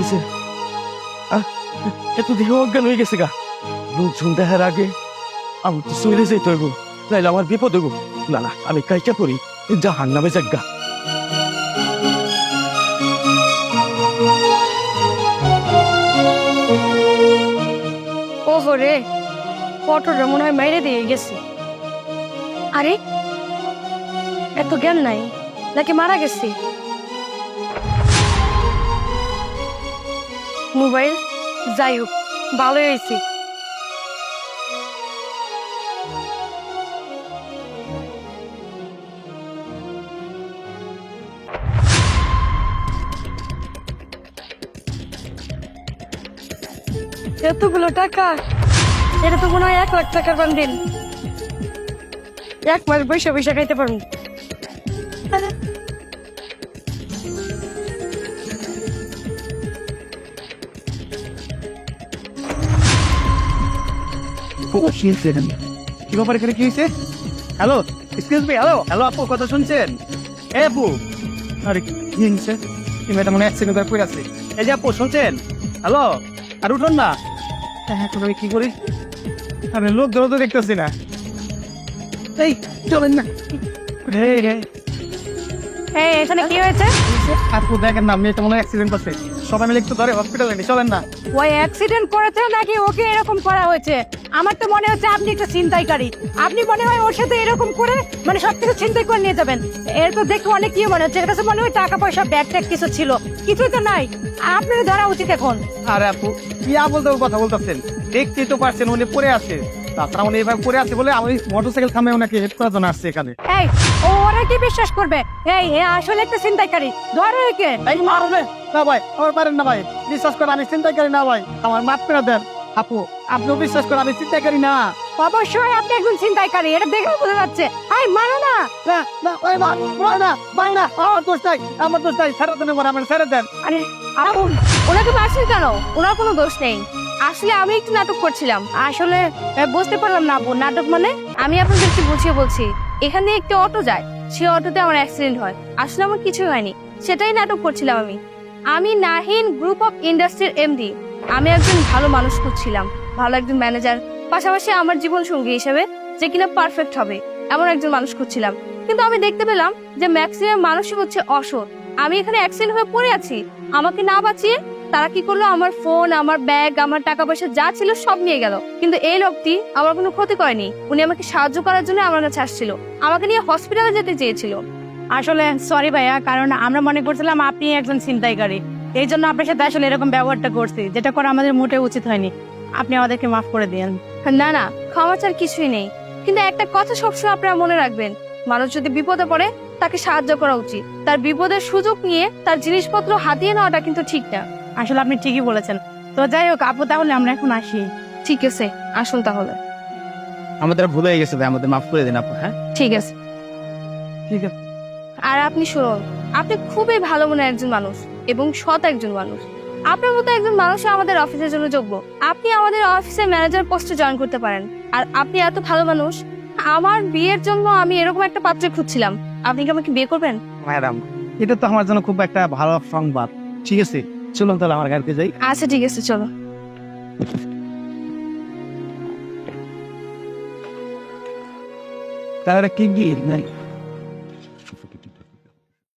হয়েছে? এত দেহ অজ্ঞান হয়ে গেছে গা। লোকজন দেখার আগে আমি তো চলে যাইতে হইব, নাইলে আমার বিপদ হইব। না না, আমি কাইটা পড়ি, জাহান নামে যাজ্ঞা। ওহো রে, পটলটা মনে হয় মাইরে দিয়ে গেছে। আরে এত জ্ঞান নাই নাকি মারা গেছে? মোবাইল, যাই হোক ভালোই হয়েছে। এতগুলো টাকা, এটা তো মনে হয় 1,00,000 টাকার বান্ডিল। 1 মাস বৈশা বৈশা খাইতে পারবো। কি ব্যাপার, এখানে কি হয়েছে? Hello, excuse me, hello hello আপু, কথা শুনছেন? এ আপু, আরে কি হয়েছে? কি ম্যাডাম মনে অ্যাক্সিডেন্ট করে পড়ে আছে। এই যে আপু শুনছেন? হ্যালো, আর উঠুন না। হ্যাঁ, এখন আমি কি করি? আরে লোক ধরো তো দেখতেছি না। এই চলেন না। এখানে কি হয়েছে? আপু দেখেন না, মেয়েটা মনে হয় অ্যাক্সিডেন্ট করছে। সবাই মিলে একটু ধরে হসপিটালে নিয়ে চলেন না। ওই অ্যাক্সিডেন্ট করেছে নাকি ওকে এরকম করা হয়েছে? আমার তো মনে হচ্ছে আপনি একটা ছিনতাইকারী। আপনি মনে হয় ওর সাথে এরকম করে মানে সবকিছু ছিনতাই করে নিয়ে যাবেন। এর তো দেখে অনেক কি মনে হচ্ছে, এর কাছে মনে হয় টাকা পয়সা ব্যাগ ট্যাগ কিছু ছিল। কিছুই তো নাই, আপনার ধরা উচিত এখন। আরে আপু, কি বলতে কথা বলতেছেন? দেখতেই তো পারছেন উনি পড়ে আছে। তাছাড়া উনি এভাবে পড়ে আছে বলে আমি মোটরসাইকেল থামে ওনাকে হেল্প করার জন্য আসছে এখানে। এই ওরা কি বিশ্বাস করবে? এই এ আসলে একটা ছিনতাইকারী, ধরো একে। এই মারবে না ভাই, আমার পারেন না ভাই, বিশ্বাস করে আমি চিন্তা করি না ভাই, আমার মাফ করে দেন। আপু আপনিও বিশ্বাস করে আমি চিন্তা করি না। অবশ্যই আপনি একজন ছিনতাইকারী, এটা দেখে বোঝা যাচ্ছে। এই মারো না। না না ওই মার না ভাই, না আমার দোষ নাই, আমার দোষ নাই, ছেড়ে দেন, আমার ছেড়ে দেন। আরে আপু, ওনাকে মারছেন কেন? ওনার কোনো দোষ নেই। আসলে আমি একটু নাটক করছিলাম। আসলে বুঝতে পারলাম না আপু, নাটক মানে আমি আপনাদেরকে বুঝিয়ে বলছি। এখানে একটি অটো যায়, সে অটোতে আমার অ্যাক্সিডেন্ট হয়। আসলে আমার কিছু হয়নি, সেটাই নাটক করছিলাম আমি। আমি নাহিন গ্রুপ অফ ইন্ডাস্ট্রির এমডি। আমি একজন ভালো মানুষ খুঁজছিলাম, ভালো একজন ম্যানেজার, পাশাপাশি আমার জীবন সঙ্গী হিসেবে যে কিনা পারফেক্ট হবে এমন একজন মানুষ খুঁজছিলাম। কিন্তু আমি দেখতে পেলাম যে ম্যাক্সিমাম মানুষই হচ্ছে অসৎ। আমি এখানে অ্যাক্সিডেন্ট হয়ে পড়ে আছি, আমাকে না বাঁচিয়ে তারা কি করলো, আমার ফোন, আমার ব্যাগ, আমার টাকা পয়সা যা ছিল সব নিয়ে গেল। কিন্তু এই লোকটি আমার কোনো ক্ষতি করেনি, উনি আমাকে সাহায্য করার জন্য আমার কাছে আসছিল, আমাকে নিয়ে হসপিটালে যেতে চেয়েছিল। আসলে সরি ভাইয়া, কারণ আমরা মনে করছিলাম আপনি একজন ছিনতাইকারী, এই জন্য আপনার সাথে আসলে এরকম ব্যবহারটা করছি, যেটা করা আমাদের মোটেও উচিত হয়নি। আপনি আমাদেরকে মাফ করে দিন। না না, ক্ষমা চার কিছুই নেই। কিন্তু একটা কথা সবসময় আপনারা মনে রাখবেন, মানুষ যদি বিপদে পড়ে তাকে সাহায্য করা উচিত। তার বিপদের সুযোগ নিয়ে তার জিনিসপত্র হাতিয়ে নেওয়াটা কিন্তু ঠিক না। আসলে আপনি ঠিকই বলেছেন। তো যাই হোক আপু, তাহলে আমরা এখন আসি। ঠিক আছে, আসুন তাহলে। আমাদের ভুল হয়ে গেছে ভাই, আমাদের মাফ করে দিন আপু। হ্যাঁ ঠিক আছে। ঠিক আছে। আর আপনি শুনুন, আপনি খুবই ভালো মনের একজন মানুষ এবং সৎ একজন মানুষ। আপনার মতো একজন মানুষ আমাদের অফিসের জন্য যোগ্য। আপনি আমাদের অফিসে ম্যানেজার পোস্টে জয়েন করতে পারেন। আর আপনি এত ভালো মানুষ, আমার বিয়ের জন্য আমি এরকম একটা পাত্র খুঁজছিলাম। আপনি কি আমাকে বিয়ে করবেন? ম্যাডাম, এটা তো আমার জন্য খুব একটা ভালো সংবাদ। ঠিক আছে, চলুন তাহলে আমার গাড়িতে যাই। আচ্ছা ঠিক আছে, চলো। তাহলে কি নাই